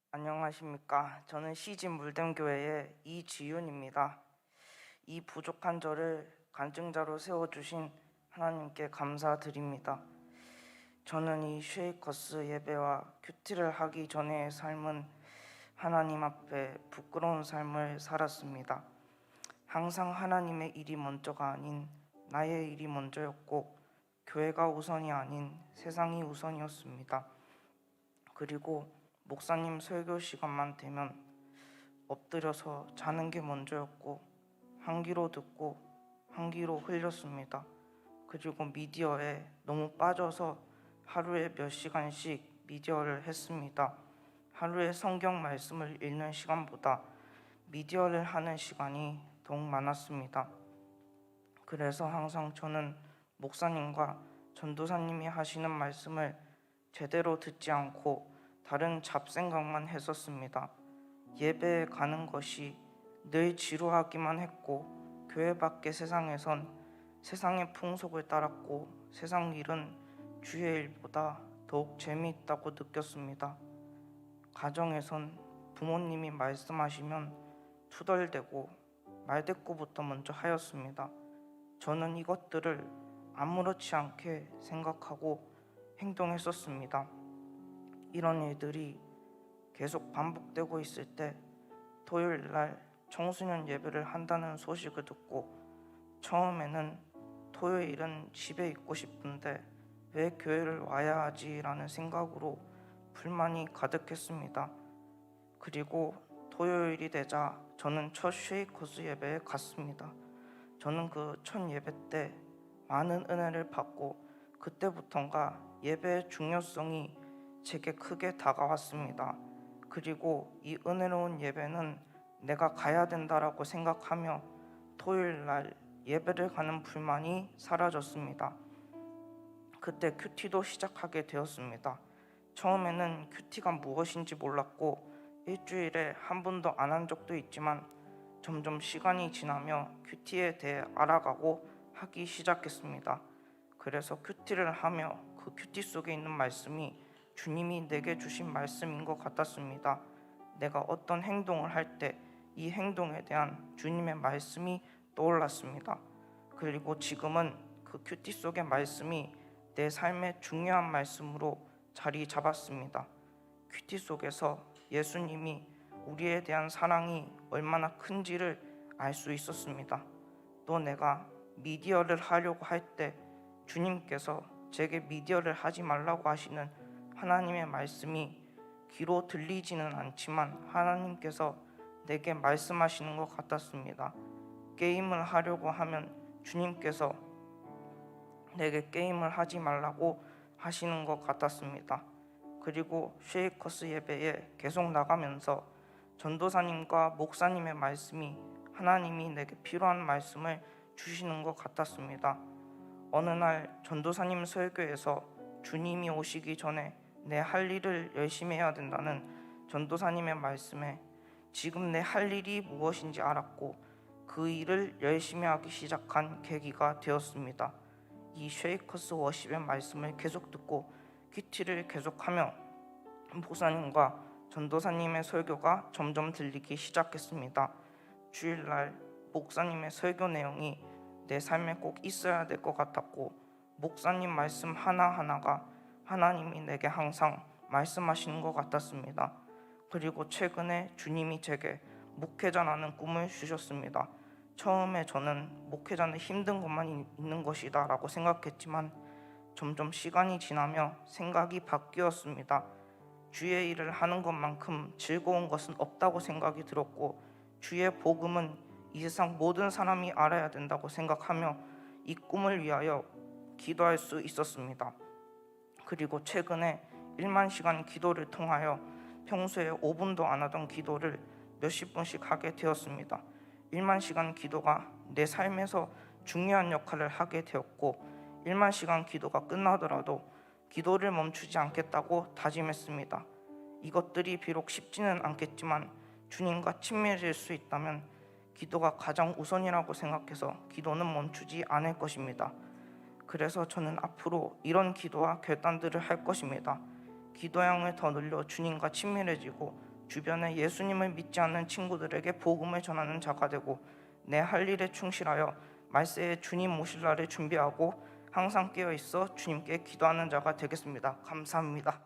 안녕하십니까. 저는 시집 물댐교회의 이지윤입니다. 이 부족한 저를 간증자로 세워주신 하나님께 감사드립니다. 저는 이 쉐이커스 예배와 큐티를 하기 전의 삶은 하나님 앞에 부끄러운 삶을 살았습니다. 항상 하나님의 일이 먼저가 아닌 나의 일이 먼저였고, 교회가 우선이 아닌 세상이 우선이었습니다. 그리고 목사님 설교 시간만 되면 엎드려서 자는 게 먼저였고, 한 귀로 듣고 한 귀로 흘렸습니다. 그리고 미디어에 너무 빠져서 하루에 몇 시간씩 미디어를 했습니다. 하루에 성경 말씀을 읽는 시간보다 미디어를 하는 시간이 더욱 많았습니다. 그래서 항상 저는 목사님과 전도사님이 하시는 말씀을 제대로 듣지 않고 다른 잡생각만 했었습니다. 예배에 가는 것이 늘 지루하기만 했고, 교회 밖의 세상에선 세상의 풍속을 따랐고, 세상 일은 주의 일보다 더욱 재미있다고 느꼈습니다. 가정에선 부모님이 말씀하시면 투덜대고 말대꾸부터 먼저 하였습니다. 저는 이것들을 아무렇지 않게 생각하고 행동했었습니다. 이런 일들이 계속 반복되고 있을 때 토요일 날 청소년 예배를 한다는 소식을 듣고, 처음에는 토요일은 집에 있고 싶은데 왜 교회를 와야 하지라는 생각으로 불만이 가득했습니다. 그리고 토요일이 되자 저는 첫 쉐이커스 예배에 갔습니다. 저는 그 첫 예배 때 많은 은혜를 받고, 그때부터인가 예배의 중요성이 제게 크게 다가왔습니다. 그리고 이 은혜로운 예배는 내가 가야 된다라고 생각하며 토요일 날 예배를 가는 불만이 사라졌습니다. 그때 큐티도 시작하게 되었습니다. 처음에는 큐티가 무엇인지 몰랐고 일주일에 한 번도 안 한 적도 있지만, 점점 시간이 지나며 큐티에 대해 알아가고 하기 시작했습니다. 그래서 큐티를 하며 그 큐티 속에 있는 말씀이 주님이 내게 주신 말씀인 것 같았습니다. 내가 어떤 행동을 할 때 이 행동에 대한 주님의 말씀이 떠올랐습니다. 그리고 지금은 그 큐티 속의 말씀이 내 삶의 중요한 말씀으로 자리 잡았습니다. 큐티 속에서 예수님이 우리에 대한 사랑이 얼마나 큰지를 알 수 있었습니다. 또 내가 미디어를 하려고 할 때 주님께서 제게 미디어를 하지 말라고 하시는 하나님의 말씀이 귀로 들리지는 않지만 하나님께서 내게 말씀하시는 것 같았습니다. 게임을 하려고 하면 주님께서 내게 게임을 하지 말라고 하시는 것 같았습니다. 그리고 쉐이커스 예배에 계속 나가면서 전도사님과 목사님의 말씀이 하나님이 내게 필요한 말씀을 주시는 것 같았습니다. 어느 날 전도사님 설교에서 주님이 오시기 전에 내 할 일을 열심히 해야 된다는 전도사님의 말씀에 지금 내 할 일이 무엇인지 알았고, 그 일을 열심히 하기 시작한 계기가 되었습니다. 이 쉐이커스 워십의 말씀을 계속 듣고 큐티를 계속하며 목사님과 전도사님의 설교가 점점 들리기 시작했습니다. 주일날 목사님의 설교 내용이 내 삶에 꼭 있어야 될 것 같았고, 목사님 말씀 하나하나가 하나님이 내게 항상 말씀하시는 것 같았습니다. 그리고 최근에 주님이 제게 목회자라는 꿈을 주셨습니다. 처음에 저는 목회자는 힘든 것만 있는 것이다 라고 생각했지만, 점점 시간이 지나며 생각이 바뀌었습니다. 주의 일을 하는 것만큼 즐거운 것은 없다고 생각이 들었고, 주의 복음은 이 세상 모든 사람이 알아야 된다고 생각하며 이 꿈을 위하여 기도할 수 있었습니다. 그리고 최근에 1만 시간 기도를 통하여 평소에 5분도 안 하던 기도를 몇십 분씩 하게 되었습니다. 1만 시간 기도가 내 삶에서 중요한 역할을 하게 되었고, 1만 시간 기도가 끝나더라도 기도를 멈추지 않겠다고 다짐했습니다. 이것들이 비록 쉽지는 않겠지만 주님과 친밀해질 수 있다면 기도가 가장 우선이라고 생각해서 기도는 멈추지 않을 것입니다. 그래서 저는 앞으로 이런 기도와 결단들을 할 것입니다. 기도량을 더 늘려 주님과 친밀해지고 주변에 예수님을 믿지 않는 친구들에게 복음을 전하는 자가 되고 내 할 일에 충실하여 말세에 주님 오실 날을 준비하고 항상 깨어 있어 주님께 기도하는 자가 되겠습니다. 감사합니다.